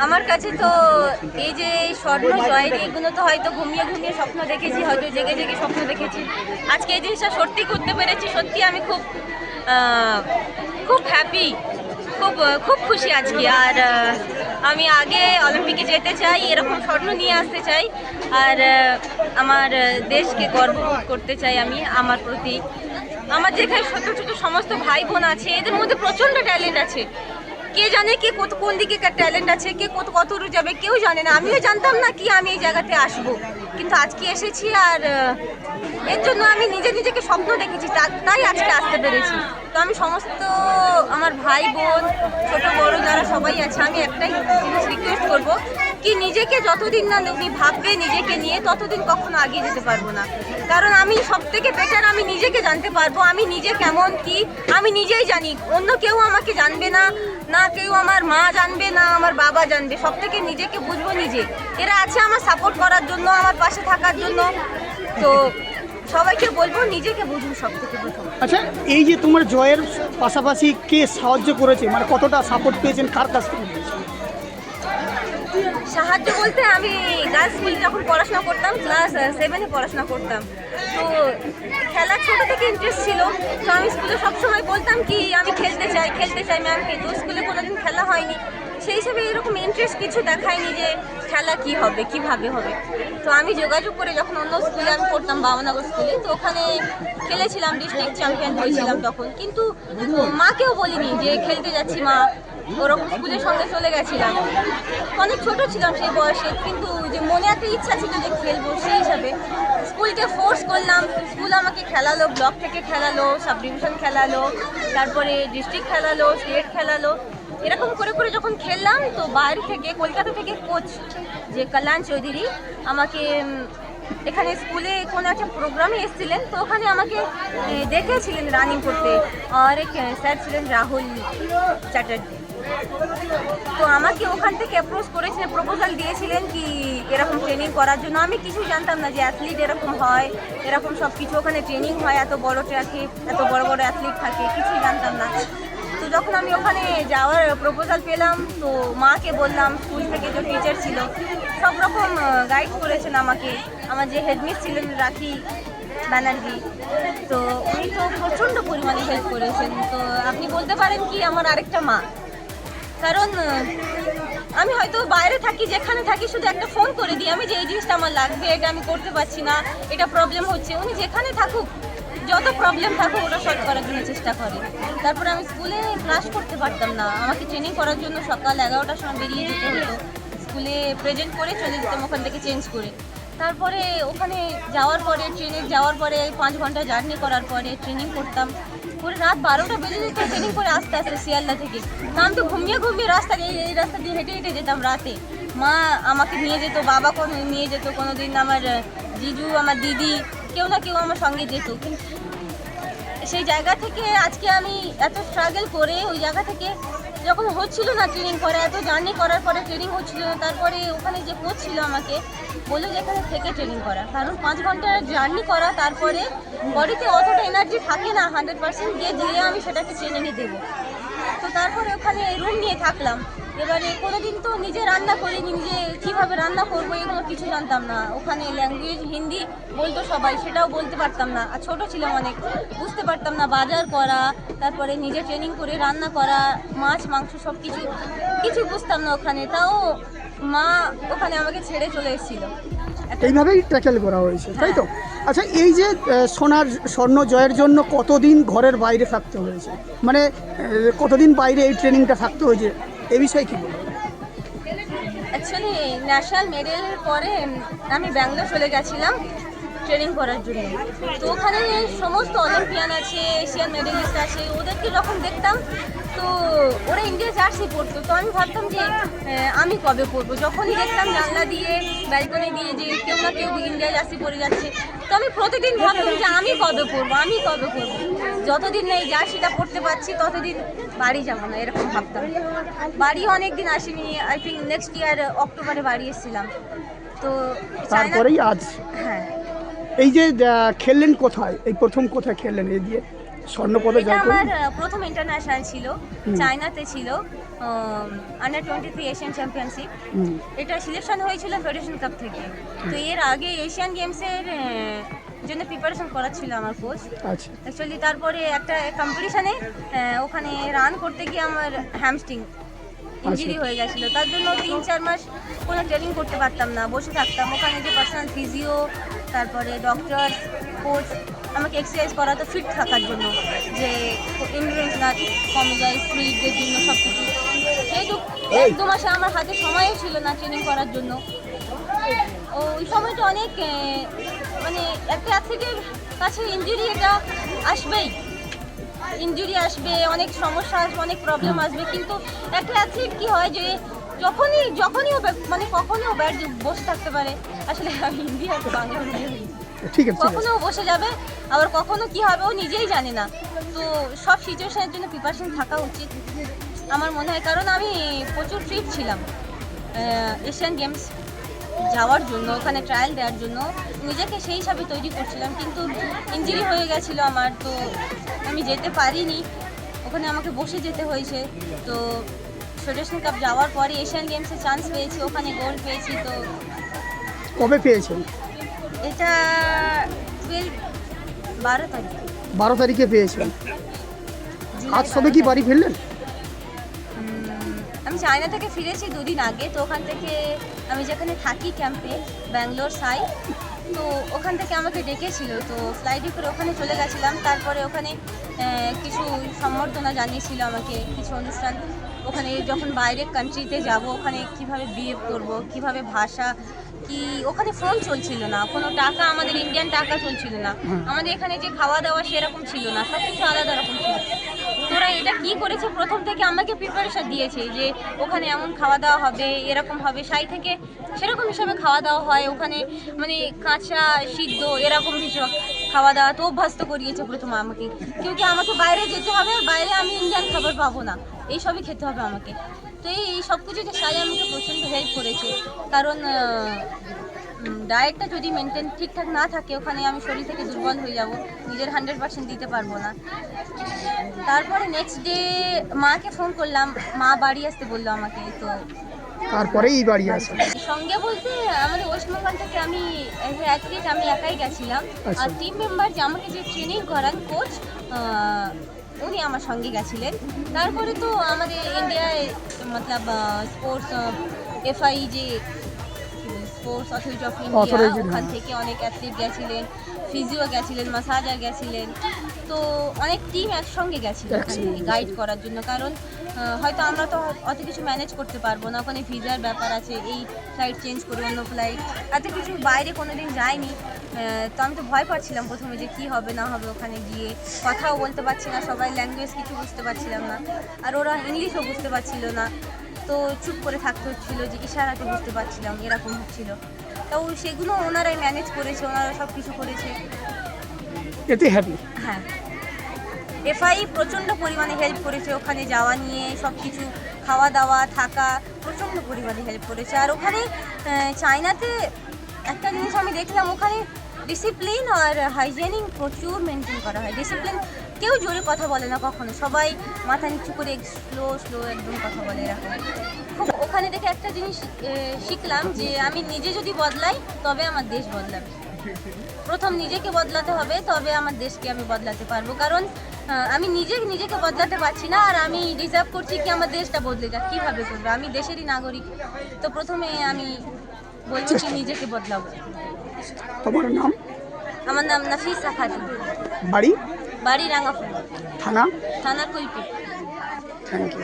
আমার কাছে তো এই যে স্বর্ণ জয়ের এগুলো তো হয়তো ঘুমিয়ে ঘুমিয়ে স্বপ্ন দেখেছি, হয়তো জেগে জেগে স্বপ্ন দেখেছি। আজকে এই জিনিসটা সত্যি করতে পেরেছি, সত্যি আমি খুব খুব হ্যাপি, খুব খুব খুশি আজকে। আর আমি আগে অলিম্পিকে যেতে চাই, এরকম স্বর্ণ নিয়ে আসতে চাই, আর আমার দেশকে গর্ববোধ করতে চাই আমি আমার প্রতি। আমার যেখানে ছোট ছোট সমস্ত ভাই বোন আছে, এদের মধ্যে প্রচণ্ড ট্যালেন্ট আছে। কে জানে কে কোন দিকে ট্যালেন্ট আছে, কে কত দূর যাবে কেউ জানে না। আমিও জানতাম না কি আমি এই জায়গাতে আসবো, কিন্তু আজকে এসেছি। আর এর জন্য আমি নিজেকে স্বপ্ন দেখেছি, তাই আজকে আসতে পেরেছি। তো আমি সমস্ত আমার ভাই বোন ছোট বড় যারা সবাই আছে, আমি একটাই জিনিস রিকোয়েস্ট করবো কি নিজেকে যতদিন না তুমি ভাববে নিজেকে নিয়ে, ততদিন কখনো এগিয়ে যেতে পারবো না। কারণ আমি সব থেকে বেটার আমি নিজেকে জানতে পারবো, আমি নিজে কেমন কি আমি নিজেই জানি। অন্য কেউ আমাকে জানবে না, না কেউ আমার মা জানবে, না আমার বাবা জানবে। সব থেকে নিজেকে বুঝবো নিজে। এরা আছে আমার সাপোর্ট করার জন্য, আমার পাশে থাকার জন্য। তো সবাইকে বলবো নিজেকে বুঝুন সব থেকে প্রথম। আচ্ছা, এই যে তোমার জয়ের পাশাপাশি কে সাহায্য করেছে, মানে কতটা সাপোর্ট পেয়েছেন, কার কাছ থেকে পেয়েছেন? সাহায্য বলতে আমি গার্লস স্কুলে যখন পড়াশোনা করতাম, ক্লাস 7-এ পড়াশোনা করতাম, তো খেলা ছোটো থেকে ইন্টারেস্ট ছিল। তো আমি স্কুলে সবসময় বলতাম কি আমি খেলতে চাই ম্যামকে। তো স্কুলে কোনোদিন খেলা হয়নি, সেই হিসেবে এরকম ইন্টারেস্ট কিছু দেখায়নি যে খেলা কি হবে কিভাবে হবে। তো আমি যোগাযোগ করে যখন অন্য স্কুলে আমি পড়তাম, বামনগর স্কুলে, তো ওখানে খেলেছিলাম, ডিস্ট্রিক্ট চ্যাম্পিয়ন হয়েছিলাম তখন। কিন্তু মাকেও বলিনি যে খেলতে যাচ্ছি মা, ওরকম স্কুলের সঙ্গে চলে গেছিলাম। অনেক ছোট ছিলাম সেই বয়সে, কিন্তু যে মনে একটা ইচ্ছা ছিল যে খেলবো, সেই হিসাবে স্কুলকে ফোর্স করলাম। স্কুল আমাকে খেলালো, ব্লক থেকে খেলালো, সাব ডিভিশন খেলালো, তারপরে ডিস্ট্রিক্ট খেলালো, স্টেট খেলালো। এরকম করে করে যখন খেললাম, তো বাইরে থেকে কলকাতা থেকে কোচ যে কল্যাণ চৌধুরী আমাকে এখানে স্কুলে কোনো একটা প্রোগ্রামে এসেছিলেন, তো ওখানে আমাকে দেখেছিলেন রানিং করতে। আর এক স্যার ছিলেন রাহুল চ্যাটার্জি, তো আমাকে ওখান থেকে অ্যাপ্রোচ করেছিলেন, প্রপোজাল দিয়েছিলেন কি এরকম ট্রেনিং করার জন্য। আমি কিছু জানতাম না যে অ্যাথলিট এরকম হয়, এরকম সব কিছু ওখানে ট্রেনিং হয়, এত বড় ট্র্যাকে এত বড় বড় অ্যাথলিট থাকে, কিছুই জানতাম না। তো যখন আমি ওখানে যাওয়ার প্রপোজাল পেলাম, তো মাকে বললাম, স্কুল থেকে যে টিচার ছিল সব রকম গাইড করেছেন আমাকে। আমার যে হেডমিস ছিলেন রাখি ব্যানার্জি, তো উনি তো প্রচণ্ড পরিমাণে হেল্প করেছেন। তো আপনি বলতে পারেন কি আমার আরেকটা মা। কারণ আমি হয়তো বাইরে থাকি, যেখানে থাকি শুধু একটা ফোন করে দিই আমি যে এই জিনিসটা আমার লাগবে, এটা আমি করতে পারছি না, এটা প্রবলেম হচ্ছে। উনি যেখানে থাকুক, যত প্রবলেম থাকুক, ওটা সলভ করার জন্য চেষ্টা করে। তারপরে আমি স্কুলে ক্লাস করতে পারতাম না, আমাকে ট্রেনিং করার জন্য সকাল 11টার সময় বেরিয়ে যেতে হতো। স্কুলে প্রেজেন্ট করে চলে যেতাম ওখান থেকে চেঞ্জ করে। তারপরে ওখানে যাওয়ার পরে, ট্রেনে যাওয়ার পরে 5 ঘন্টা জার্নি করার পরে ট্রেনিং করতাম, করে রাত 12টা বেজে যেত ট্রেনিং করে আস্তে আস্তে শিয়ালদা থেকে। তা আমি তো ঘুমিয়ে রাস্তা এই রাস্তা দিয়ে হেঁটে হেঁটে যেতাম রাতে। মা আমাকে নিয়ে যেত, বাবা কোনো নিয়ে যেত, কোনো দিন আমার জিজু, আমার দিদি, কেউ না কেউ আমার সঙ্গে যেত। কিন্তু সেই জায়গা থেকে আজকে আমি এত স্ট্রাগল করে ওই জায়গা থেকে যখন হচ্ছিল না ট্রেনিং করা, এত জার্নি করার পরে ট্রেনিং হচ্ছিল না, তারপরে ওখানে যে কোচ ছিল আমাকে বললো যে এখানে থেকে ট্রেনিং করা। কারণ 5 ঘন্টার জার্নি করা, তারপরে বডিতে অতটা এনার্জি থাকে না 100% গিয়ে দিলে আমি সেটাকে ট্রেনিংয়ে দেবো। তো তারপরে ওখানে রুম নিয়ে থাকলাম। এবারে কোনোদিন তো নিজে রান্না করিনি, নিজে কীভাবে রান্না করবো এগুলো কিছু জানতাম না। ওখানে ল্যাঙ্গুয়েজ হিন্দি বলতো সবাই, সেটাও বলতে পারতাম না, আর ছোটো ছিলাম অনেক, বুঝতে পারতাম না। বাজার করা, তারপরে নিজে ট্রেনিং করে রান্না করা, মাছ মাংস সব কিছু বুঝতাম না ওখানে। তাও মা ওখানে আমাকে ছেড়ে চলে এসেছিলো। এইভাবেই ট্যাকেল করা হয়েছে, তাই তো? আচ্ছা, এই যে স্বর্ণ জয়ের জন্য কতদিন ঘরের বাইরে থাকতে হয়েছে, মানে কতদিন বাইরে এই ট্রেনিংটা থাকতে হয়েছে, এ বিষয়ে কি বলবো? অ্যাকচুয়ালি ন্যাশনাল মেডেলের পরে আমি ব্যাঙ্গালোর চলে গেছিলাম ট্রেনিং করার জন্য। তো ওখানে সমস্ত অলিম্পিয়ান আছে, এশিয়ান মেডেলিস্ট আছে, ওদেরকে যখন দেখতাম তো ওরা ইন্ডিয়া জার্সি পরতো। তো আমি ভাবতাম যে আমি কবে পরবো। যখনই দেখতাম জানলা দিয়ে, ব্যালকনি দিয়ে যে কেউ না কেউ ইন্ডিয়া জার্সি পরে যাচ্ছে, তো আমি প্রতিদিন ভাবতাম যে আমি কবে পরবো। যতদিন না এই জার্সিটা পরতে পারছি ততদিন বাড়ি যাবো না, এরকম ভাবতাম। বাড়ি অনেক দিন আসিনি, আই থিঙ্ক নেক্সট ইয়ার অক্টোবরে বাড়ি এসেছিলাম। তো তারপরেই আজ। হ্যাঁ। এই যে খেললেন কোথায়, এই প্রথম কোথায় খেললেন এই দিয়ে স্বর্ণপদক এটা জয় করে আমার প্রথম ইন্টারন্যাশনাল ছিল, চায়নাতে ছিল, আন্ডার 23 এশিয়ান চ্যাম্পিয়নশিপ। হুম, এটা সিলেকশন হয়েছিল ফেডারেশন কাপ থেকে। তো এর আগে এশিয়ান গেমসের জন্য প্রিপারেশন করাচ্ছিল আমার কোচ আচ্ছা অ্যাকচুয়ালি। তারপরে একটা কম্পিটিশনে ওখানে রান করতে গিয়ে আমার হ্যামস্ট্রিং ইঞ্জুরি হয়ে গেছিলো, তার জন্য 3-4 মাস কোনো ট্রেনিং করতে পারতাম না, বসে থাকতাম। ওখানে যে পার্সোনাল ফিজিও, তারপরে ডক্টর, কোচ আমাকে এক্সারসাইজ করাতো ফিট থাকার জন্য, যে ইন্ডুরেন্স না কমে যায়, স্পিডের জন্য সব কিছু। যেহেতু 1-2 মাসে আমার হাতে সময়ও ছিল না ট্রেনিং করার জন্য। ওই সময়টা অনেক মানে একটা অ্যাথলিটের কাছে ইঞ্জুরি এটা আসবেই, ইঞ্জুরি আসবে, অনেক সমস্যা আসবে, অনেক প্রবলেম আসবে। কিন্তু একটা অ্যাথলিট কি হয় যে যখনই ও মানে কখনও ব্যাট বসে থাকতে পারে। আসলে আমি হিন্দি আর বাংলা ঠিক আছে কখনো বসে যাবে, আবার কখনো কি হবে ও নিজেই জানে না। তো সব সিচুয়েশনের জন্য প্রিপারেশন থাকা উচিত আমার মনে হয়। কারণ আমি প্রচুর ট্রিপ ছিলাম এশিয়ান গেমস যাওয়ার জন্য, ওখানে ট্রায়াল দেওয়ার জন্য নিজেকে সেই হিসাবে তৈরি করছিলাম। কিন্তু ইঞ্জুরি হয়ে গেছিলো আমার, তো আমি যেতে পারিনি, ওখানে আমাকে বসে যেতে হয়েছে। তো ফেডারেশন কাপ যাওয়ার পরে এশিয়ান গেমসে চান্স পেয়েছি, ওখানে গোল্ড পেয়েছি। তো কবে পেয়েছেন? এটা 12 তারিখ 12 তারিখে পেয়েছেন। জুলাই আজ সবে কি 12 বাড়ি ফিরলেন? আমি চায়না থেকে ফিরেছি 2 দিন আগে। তো ওখান থেকে আমি যেখানে থাকি ক্যাম্পে, ব্যাঙ্গালোর সাই, তো ওখান থেকে আমাকে ডেকেছিল। তো ফ্লাইটে করে ওখানে চলে গেছিলাম। তারপরে ওখানে কিছু সম্বর্ধনা জানিয়েছিল আমাকে, কিছু অনুষ্ঠান। ওখানে যখন বাইরের কান্ট্রিতে যাব, ওখানে কিভাবে বিহেভ করব, কিভাবে ভাষা কি, ওখানে ফোন চলছিল না, কোনো টাকা আমাদের ইন্ডিয়ান টাকা চলছিল না, আমাদের এখানে যে খাওয়া দাওয়া সেরকম ছিল না, সব কিছু আলাদা রকম ছিল। তোরা এটা কি করেছে, প্রথম থেকে আমাকে প্রিপারেশন দিয়েছে যে ওখানে এমন খাওয়া দাওয়া হবে, এরকম হবে, সাই থেকে সেরকম হিসাবে খাওয়া দাওয়া হয় ওখানে, মানে কাঁচা সিদ্ধ এরকম কিছু খাওয়া দাওয়া তো অভ্যস্ত করিয়েছে প্রথমে আমাকে। কি আমাকে বাইরে যেতে হবে, আর বাইরে আমি ইন্ডিয়ান খাবার পাবো না, এইসবই খেতে হবে আমাকে। তো এই সব কিছুতে সাই আমাকে প্রচণ্ড হেল্প করেছে। কারণ ডায়েটটা যদি মেনটেন ঠিকঠাক না থাকে, ওখানে আমি শরীর থেকে দুর্বল হয়ে যাব, নিজের 100% দিতে পারবো না। তারপরে নেক্সট ডে মাকে ফোন করলাম, মা বাড়ি আসতে বললো আমাকে। তো তারপরেই এই বাড়ি আসেন। সঙ্গে বলতে আমাদের ওয়েস্টবেঙ্গল থেকে আমি অ্যাজ এ অ্যাথলিট আমি একাই গেছিলাম, আচ্ছা। আর টিম মেম্বার যে আমাকে যে ট্রেনিং করান কোচ, উনি আমার সঙ্গে গেছিলেন। তারপরে তো আমাদের ইন্ডিয়ায় মতলব স্পোর্টস এফআই যে স্পোর্টস অথরিটি অফ ইন্ডিয়া, ওখান থেকে অনেক অ্যাথলিট গেছিলেন, ফিজিও গেছিলেন, মাসাজার গেছিলেন। তো অনেক টিম একসঙ্গে গেছিলেন ওখানে গাইড করার জন্য। কারণ হয়তো আমরা তো অত কিছু ম্যানেজ করতে পারবো না, ওখানে ভিসার ব্যাপার আছে, এই ফ্লাইট চেঞ্জ করে অন্য ফ্লাইট, এত কিছু বাইরে কোনো দিন যায়নি। তো আমি তো ভয় পাচ্ছিলাম প্রথমে যে কী হবে না হবে, ওখানে গিয়ে কথাও বলতে পারছি না, সবাই ল্যাঙ্গুয়েজ কিছু বুঝতে পারছিলাম না, আর ওরা ইংলিশও বুঝতে পারছিল না। তো চুপ করে থাকতে হচ্ছিলো, যে ইশারাতে বুঝতে পারছিলাম, এরকম হচ্ছিলো। তো সেগুলো ওনারাই ম্যানেজ করেছে, ওনারা সব কিছু করেছে। এতে হ্যাপি। হ্যাঁ, এফআই প্রচণ্ড পরিমাণে হেল্প করেছে ওখানে যাওয়া নিয়ে, সব কিছু খাওয়া দাওয়া থাকা প্রচণ্ড পরিমাণে হেল্প করেছে। আর ওখানে চায়নাতে একটা জিনিস আমি দেখলাম, ওখানে ডিসিপ্লিন আর হাইজেনিক প্রচুর মেনটেন করা হয়। ডিসিপ্লিন, কেউ জোরে কথা বলে না কখনো, সবাই মাথা নিচু করে স্লো স্লো একদম কথা বলে এরকম। ওখানে দেখে একটা জিনিস শিখলাম যে আমি নিজে যদি বদলাই তবে আমার দেশ বদলাবে। প্রথম নিজেকে বদলাতে হবে, তবে আমার দেশকে আমি বদলাতে পারবো। কারণ আমি নিজেকে বদলাতে পারছি না, আর আমি ডিজার্ভ করছি কি আমার দেশটা বদলে যাক। কীভাবে করবে, আমি দেশেরই নাগরিক। তো প্রথমে আমি বলছি কি নিজেকে বদলাবো। তোমার নাম? আমার নাম নাফিসা খাতুন। বাড়ি? বাড়ি রাঙ্গাফুল, থানা? থানা কুলপি। Thank you.